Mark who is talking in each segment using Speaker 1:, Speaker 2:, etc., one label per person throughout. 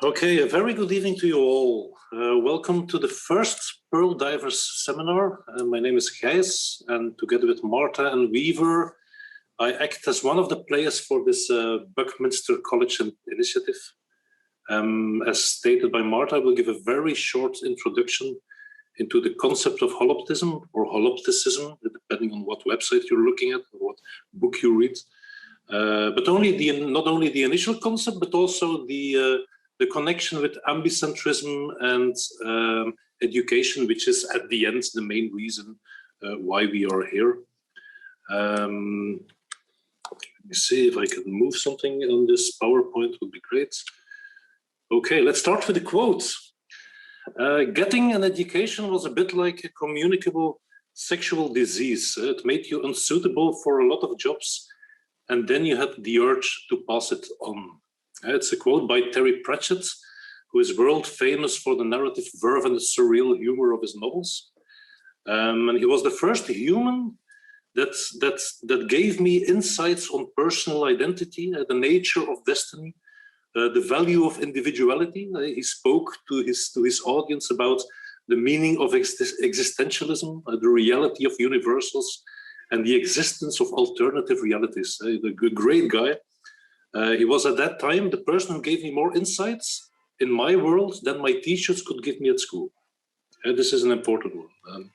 Speaker 1: Okay, a very good evening to you all. Welcome to the first Pearl Divers seminar. My name is Gys, and together with Marta and Weaver, I act as one of the players for this Buckminster College initiative. As stated by Marta, I will give a very short introduction into the concept of holoptism or holopticism, depending on what website you're looking at or what book you read. But not only the initial concept, but also the connection with ambicentrism and education, which is at the end the main reason why we are here. Let me see if I can move something on this PowerPoint, would be great. Okay, let's start with the quote. Getting an education was a bit like a communicable sexual disease. It made you unsuitable for a lot of jobs, and then you had the urge to pass it on. It's a quote by Terry Pratchett, who is world famous for the narrative verve and the surreal humor of his novels. And he was the first human that gave me insights on personal identity, the nature of destiny, the value of individuality. He spoke to his audience about the meaning of existentialism, the reality of universals, and the existence of alternative realities. A great guy. He was at that time the person who gave me more insights in my world than my teachers could give me at school. This is an important one.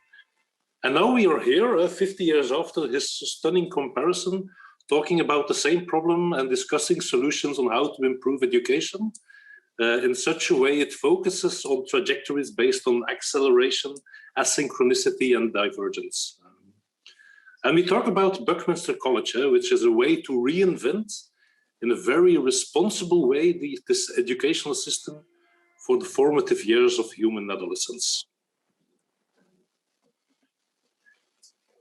Speaker 1: And now we are here, 50 years after his stunning comparison, talking about the same problem and discussing solutions on how to improve education. In such a way, it focuses on trajectories based on acceleration, asynchronicity, and divergence. And we talk about Buckminster College, which is a way to reinvent in a very responsible way this educational system for the formative years of human adolescence.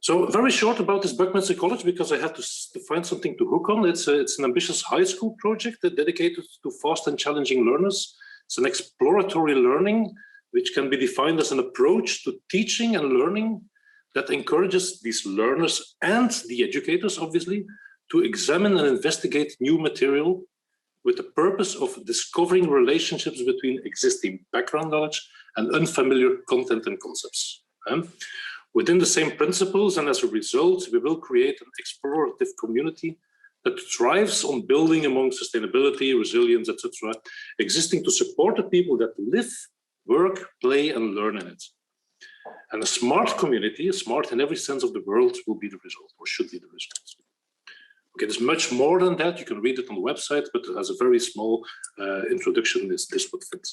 Speaker 1: So very short about this Buckminster College, because I had to find something to hook on. It's an ambitious high school project dedicated to fast and challenging learners. It's an exploratory learning, which can be defined as an approach to teaching and learning that encourages these learners and the educators, obviously, to examine and investigate new material with the purpose of discovering relationships between existing background knowledge and unfamiliar content and concepts. Within the same principles, and as a result, we will create an explorative community that thrives on building among sustainability, resilience, etc., existing to support the people that live, work, play, and learn in it. And a smart community, smart in every sense of the word, will be the result, or should be the result. Okay, there's much more than that. You can read it on the website, but as a very small introduction, this would fit.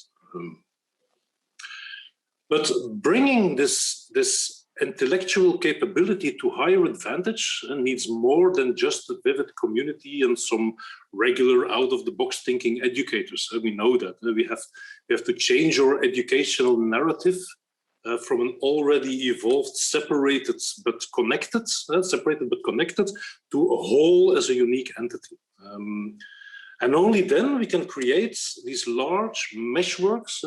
Speaker 1: But bringing this intellectual capability to higher advantage needs more than just a vivid community and some regular out-of-the-box thinking educators. We know that. We have to change our educational narrative from an already evolved, separated but connected, to a whole as a unique entity. And only then we can create these large meshworks,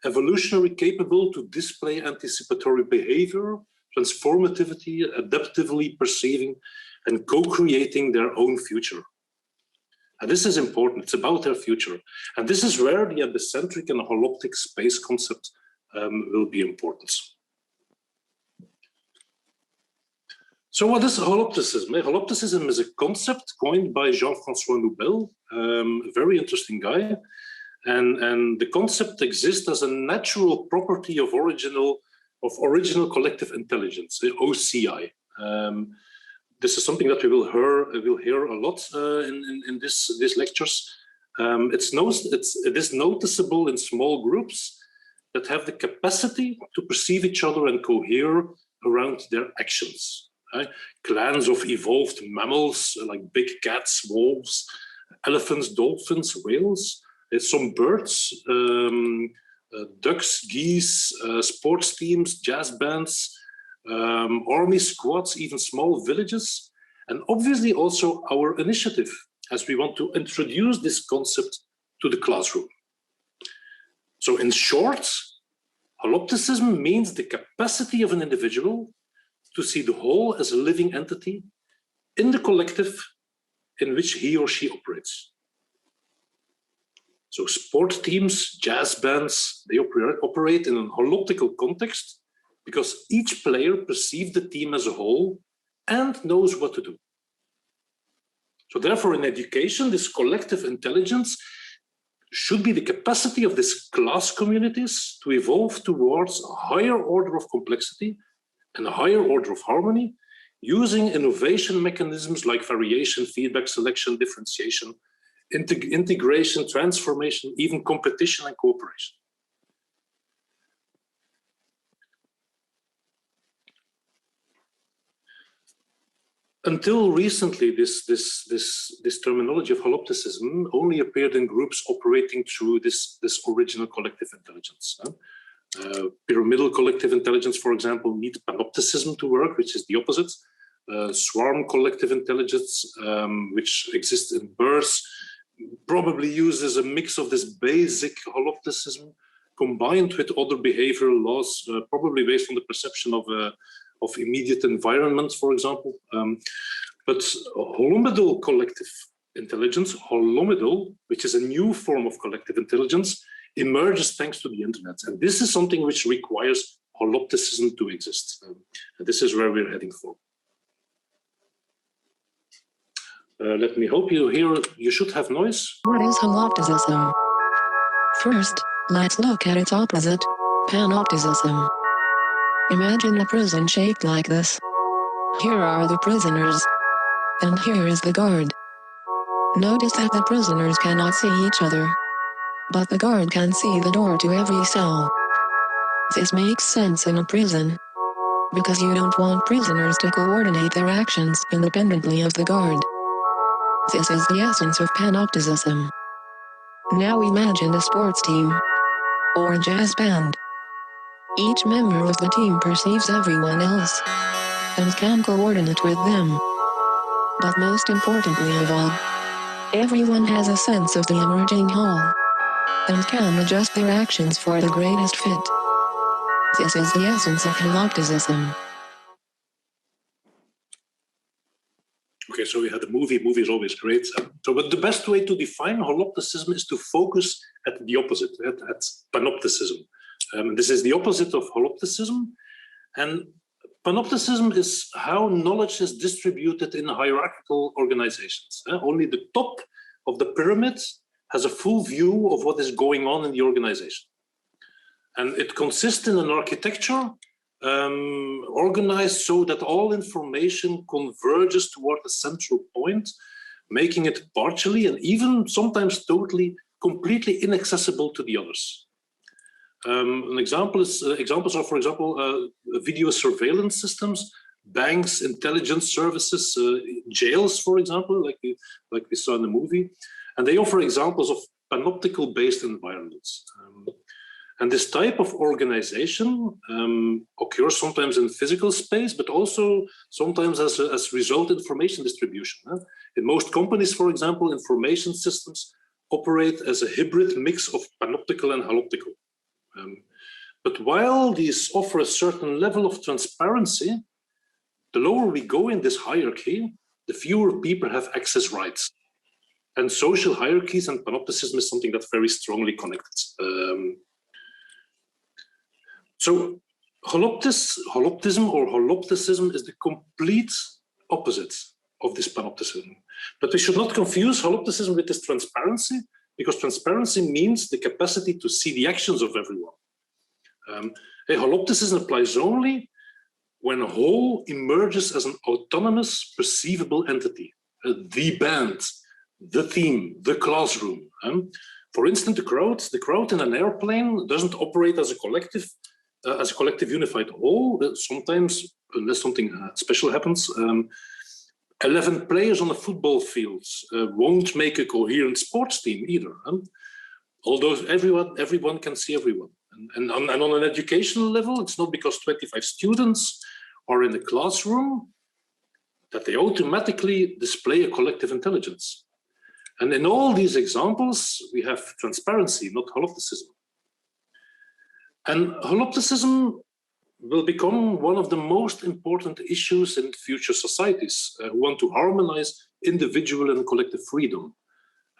Speaker 1: evolutionary capable to display anticipatory behavior, transformativity, adaptively perceiving, and co-creating their own future. And this is important. It's about their future. And this is where the Epicentric and holoptic space concept will be important. So what is holopticism? Holopticism is a concept coined by Jean-François Noubel, a very interesting guy. And the concept exists as a natural property of original collective intelligence, the OCI. This is something that we will hear a lot in these lectures. It is noticeable in small groups that have the capacity to perceive each other and cohere around their actions. Clans of evolved mammals like big cats, wolves, elephants, dolphins, whales, some birds, ducks, geese, sports teams, jazz bands, army squads, even small villages, and obviously also our initiative, as we want to introduce this concept to the classroom. So in short, holopticism means the capacity of an individual to see the whole as a living entity in the collective in which he or she operates. So sport teams, jazz bands, they operate in an holoptical context because each player perceives the team as a whole and knows what to do. So therefore, in education, this collective intelligence should be the capacity of these class communities to evolve towards a higher order of complexity and a higher order of harmony, using innovation mechanisms like variation, feedback, selection, differentiation, integration, transformation, even competition and cooperation. Until recently, this terminology of holopticism only appeared in groups operating through this original collective intelligence. Pyramidal collective intelligence, for example, needs panopticism to work, which is the opposite. Swarm collective intelligence, which exists in birds, probably uses a mix of this basic holopticism combined with other behavioral laws, probably based on the perception of immediate environment, for example. But holomidal collective intelligence, holomidal, which is a new form of collective intelligence, emerges thanks to the internet. And this is something which requires holopticism to exist. And this is where we're heading for. Let me hope you hear, you should have noise.
Speaker 2: What is holopticism? First, let's look at its opposite, panopticism. Imagine a prison shaped like this. Here are the prisoners. And here is the guard. Notice that the prisoners cannot see each other. But the guard can see the door to every cell. This makes sense in a prison. Because you don't want prisoners to coordinate their actions independently of the guard. This is the essence of panopticism. Now imagine a sports team. Or a jazz band. Each member of the team perceives everyone else. And can coordinate with them. But most importantly of all, everyone has a sense of the emerging whole. And can adjust their actions for the greatest fit. This is the essence of holopticism.
Speaker 1: Okay, so we had a movie. Movie is always great. But the best way to define holopticism is to focus at the opposite, at panopticism. This is the opposite of holopticism. And panopticism is how knowledge is distributed in hierarchical organizations. Only the top of the pyramid has a full view of what is going on in the organization. And it consists in an architecture organized so that all information converges toward a central point, making it partially and even sometimes totally, completely inaccessible to the others. Examples are, for example, video surveillance systems, banks, intelligence services, jails, for example, like we saw in the movie. And they offer examples of panoptical-based environments. And this type of organization occurs sometimes in physical space, but also sometimes as result information distribution. In most companies, for example, information systems operate as a hybrid mix of panoptical and holoptical. But while these offer a certain level of transparency, the lower we go in this hierarchy, the fewer people have access rights. And social hierarchies and panopticism is something that's very strongly connected. So holoptism or holopticism is the complete opposite of this panopticism. But we should not confuse holopticism with this transparency, because transparency means the capacity to see the actions of everyone. Holopticism applies only when a whole emerges as an autonomous, perceivable entity. The band, the theme, the classroom. For instance, the crowd in an airplane doesn't operate as a collective unified whole. Sometimes, unless something special happens, 11 players on a football field won't make a coherent sports team either. Although everyone can see everyone. And on an educational level, it's not because 25 students are in the classroom that they automatically display a collective intelligence. And in all these examples, we have transparency, not holopticism. And holopticism will become one of the most important issues in future societies who want to harmonize individual and collective freedom.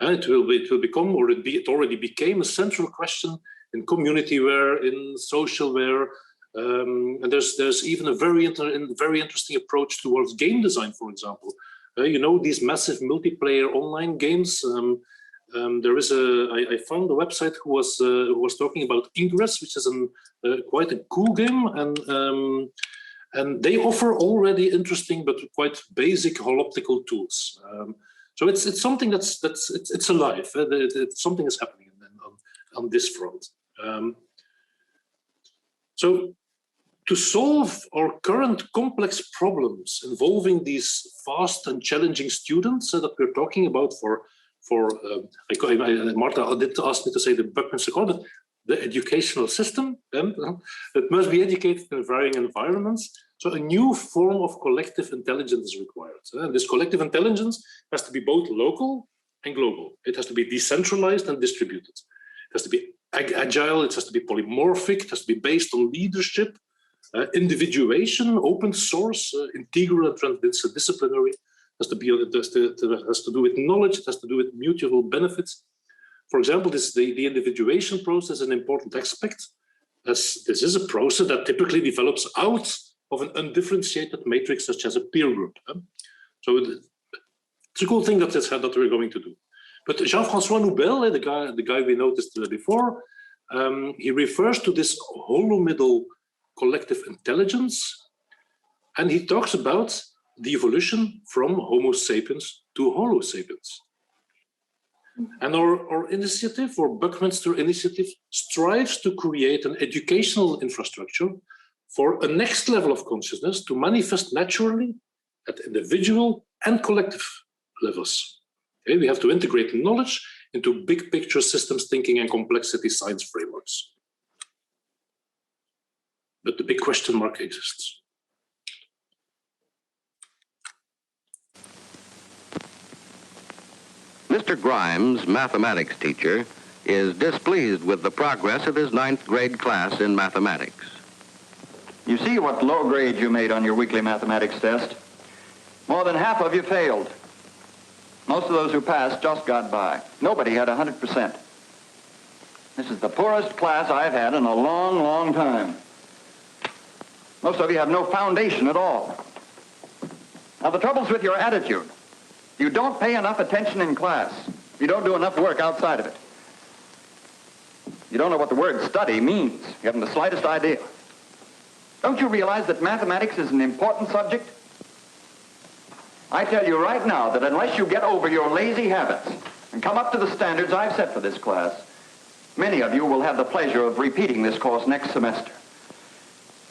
Speaker 1: It will become, or it already became, a central question in community wear, in social wear, and there's even a very interesting approach towards game design, for example. You know, these massive multiplayer online games. There is I found a website who was talking about Ingress, which is quite a cool game, and they offer already interesting but quite basic holoptical tools. So it's something it's alive. Something is happening on this front. So to solve our current complex problems involving these fast and challenging students that we're talking about Marta did ask me to say the Buckminster College, the educational system, it must be educated in varying environments. So a new form of collective intelligence is required. This collective intelligence has to be both local and global. It has to be decentralized and distributed. It has to be agile, it has to be polymorphic, it has to be based on leadership, individuation, open source, integral and transdisciplinary. It has to do with knowledge, it has to do with mutual benefits. For example, the individuation process is an important aspect, as this is a process that typically develops out of an undifferentiated matrix such as a peer group. So it's a cool thing that we're going to do. But Jean-François Noubel, the guy we noticed before, he refers to this holomidal collective intelligence, and he talks about the evolution from Homo sapiens to Holo sapiens. And our initiative, or Buckminster Initiative, strives to create an educational infrastructure for a next level of consciousness to manifest naturally at individual and collective levels. Okay, we have to integrate knowledge into big picture systems thinking and complexity science frameworks. But the big question mark exists.
Speaker 3: Mr. Grimes, mathematics teacher, is displeased with the progress of his 9th grade class in mathematics.
Speaker 4: You see what low grade you made on your weekly mathematics test? More than half of you failed. Most of those who passed just got by. Nobody had 100%. This is the poorest class I've had in a long, long time. Most of you have no foundation at all. Now, the trouble's with your attitude. You don't pay enough attention in class. You don't do enough work outside of it. You don't know what the word study means. You haven't the slightest idea. Don't you realize that mathematics is an important subject? I tell you right now that unless you get over your lazy habits and come up to the standards I've set for this class, many of you will have the pleasure of repeating this course next semester.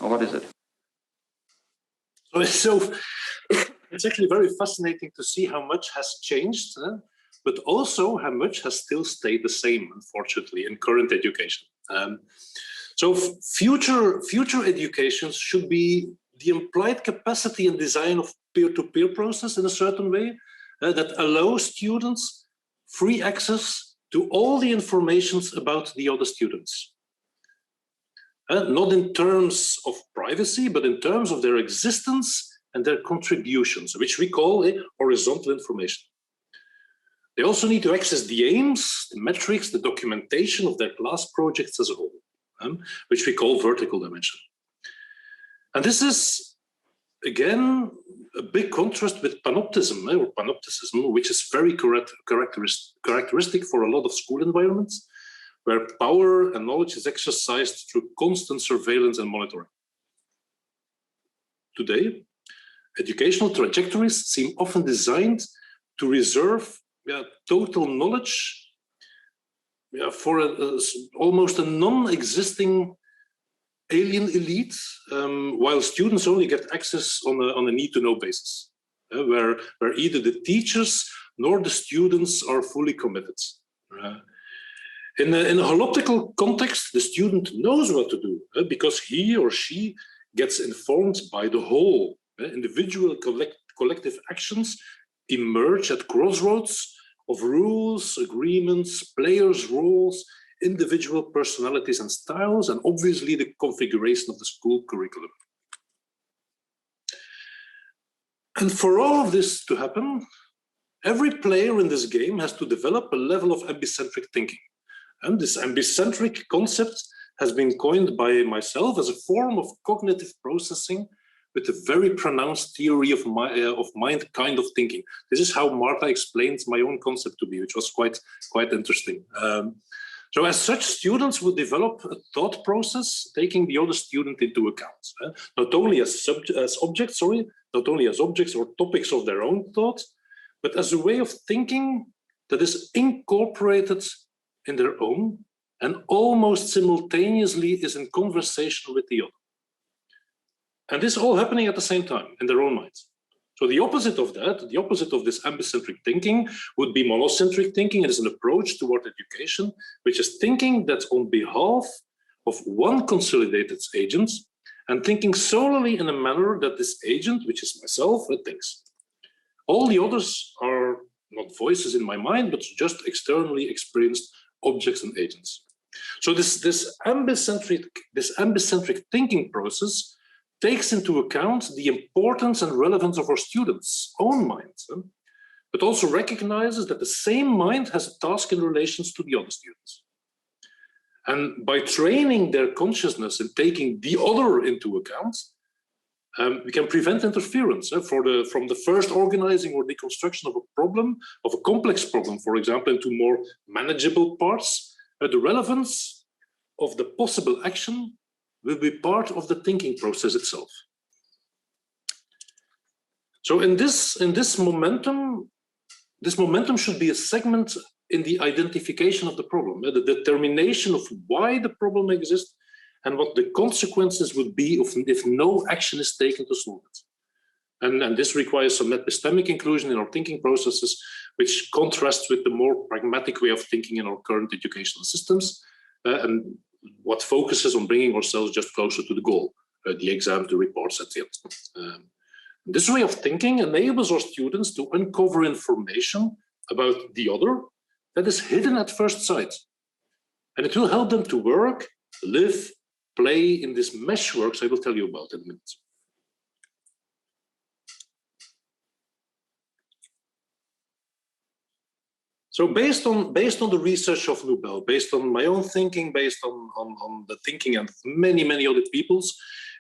Speaker 4: Well, what is it?
Speaker 1: So it's actually very fascinating to see how much has changed, but also how much has still stayed the same, unfortunately, in current education. So future educations should be the implied capacity and design of peer-to-peer process in a certain way that allows students free access to all the informations about the other students. Not in terms of privacy, but in terms of their existence and their contributions, which we call horizontal information. They also need to access the aims, the metrics, the documentation of their class projects as a whole, which we call vertical dimension. And this is, again, a big contrast with panopticism, or panopticism, which is very characteristic for a lot of school environments, where power and knowledge is exercised through constant surveillance and monitoring. Today, educational trajectories seem often designed to reserve total knowledge for almost a non-existing alien elite, while students only get access on a need-to-know basis, where either the teachers nor the students are fully committed. In a holoptical context, the student knows what to do because he or she gets informed by the whole. Individual collective actions emerge at crossroads of rules, agreements, players' roles, individual personalities and styles, and obviously the configuration of the school curriculum. And for all of this to happen, every player in this game has to develop a level of ambicentric thinking. And this ambicentric concept has been coined by myself as a form of cognitive processing with a very pronounced theory of mind kind of thinking. This is how Marta explained my own concept to me, which was quite interesting. So as such, students would develop a thought process taking the other student into account, not only as objects or topics of their own thought, but as a way of thinking that is incorporated in their own and almost simultaneously is in conversation with the other. And this all happening at the same time in their own minds. So the opposite of that, the opposite of this ambicentric thinking would be monocentric thinking. It is an approach toward education, which is thinking that's on behalf of one consolidated agent and thinking solely in a manner that this agent, which is myself, thinks. All the others are not voices in my mind, but just externally experienced objects and agents. So this ambicentric thinking process takes into account the importance and relevance of our students' own minds, but also recognizes that the same mind has a task in relations to the other students. And by training their consciousness and taking the other into account, we can prevent interference from the first organizing or deconstruction of a problem, of a complex problem, for example, into more manageable parts. The relevance of the possible action will be part of the thinking process itself. So in this momentum should be a segment in the identification of the problem, the determination of why the problem exists and what the consequences would be if no action is taken to solve it. And this requires some epistemic inclusion in our thinking processes, which contrasts with the more pragmatic way of thinking in our current educational systems, and what focuses on bringing ourselves just closer to the goal, the exam, the reports at the end. This way of thinking enables our students to uncover information about the other that is hidden at first sight. And it will help them to work, live, play in these meshworks I will tell you about in a minute. So based on the research of Nobel, based on my own thinking, based on the thinking of many other people's,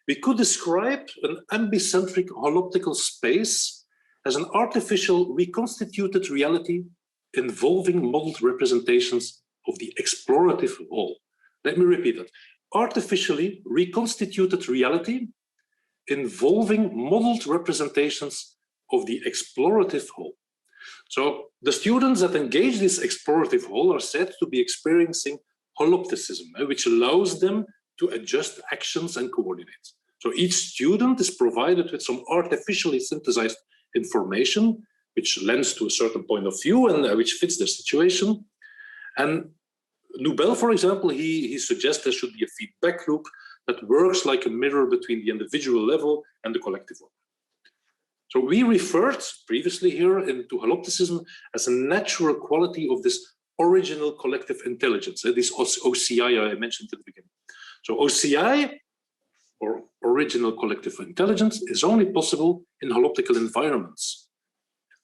Speaker 1: we could describe an ambicentric holoptical space as an artificial reconstituted reality involving modeled representations of the explorative whole. Let me repeat that. Artificially reconstituted reality involving modeled representations of the explorative whole. So the students that engage this explorative whole are said to be experiencing holopticism, which allows them to adjust actions and coordinate. So each student is provided with some artificially synthesized information, which lends to a certain point of view and which fits their situation. And Nobel, for example, he suggests there should be a feedback loop that works like a mirror between the individual level and the collective one. So we referred previously here into holopticism as a natural quality of this original collective intelligence, this OCI I mentioned at the beginning. So OCI, or original collective intelligence, is only possible in holoptical environments.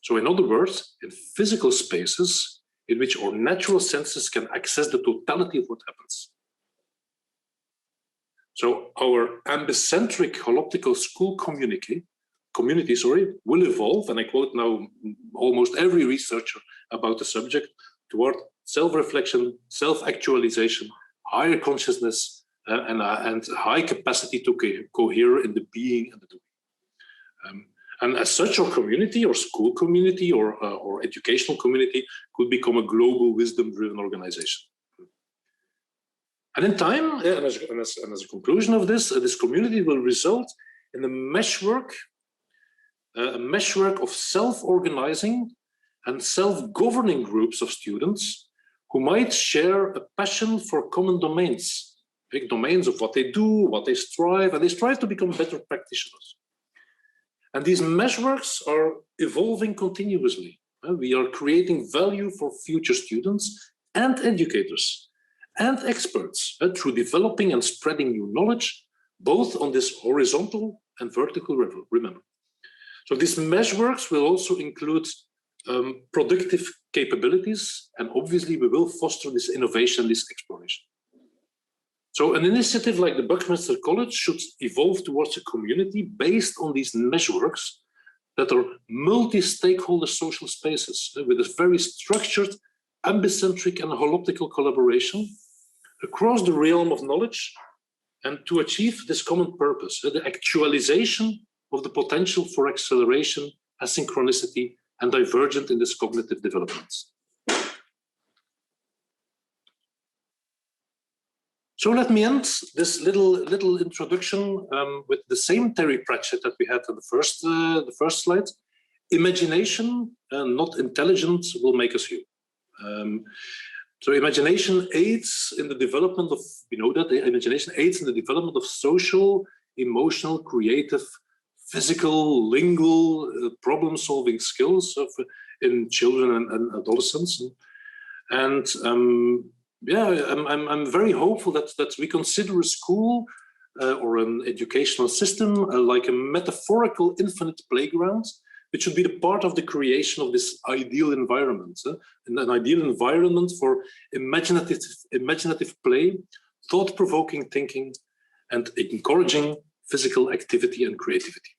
Speaker 1: So in other words, in physical spaces in which our natural senses can access the totality of what happens. So our ambicentric holoptical school community will evolve, and I quote now almost every researcher about the subject, toward self-reflection, self-actualization, higher consciousness, and high capacity to cohere in the being and the doing. And as such, our community, or school community, or educational community could become a global wisdom-driven organization. And in time, and as a conclusion of this community will result in a meshwork of self-organizing and self-governing groups of students who might share a passion for common domains, big domains of what they do, what they strive, and they strive to become better practitioners. And these meshworks are evolving continuously. We are creating value for future students and educators and experts through developing and spreading new knowledge, both on this horizontal and vertical level, remember. So these meshworks will also include productive capabilities, and obviously we will foster this innovation, this exploration. So an initiative like the Buckminster College should evolve towards a community based on these meshworks that are multi-stakeholder social spaces with a very structured, ambicentric and holoptical collaboration across the realm of knowledge, and to achieve this common purpose, the actualization of the potential for acceleration, asynchronicity, and divergent in this cognitive developments. So let me end this little introduction with the same Terry Pratchett that we had on the first slide. Imagination, not intelligence, will make us human. So imagination aids in the development of, we know that imagination aids in the development of social, emotional, creative, physical, lingual, problem-solving skills in children and adolescents. And yeah, I'm very hopeful that we consider a school or an educational system like a metaphorical infinite playground, which should be the part of the creation of this ideal environment, and an ideal environment for imaginative play, thought-provoking thinking, and encouraging physical activity and creativity.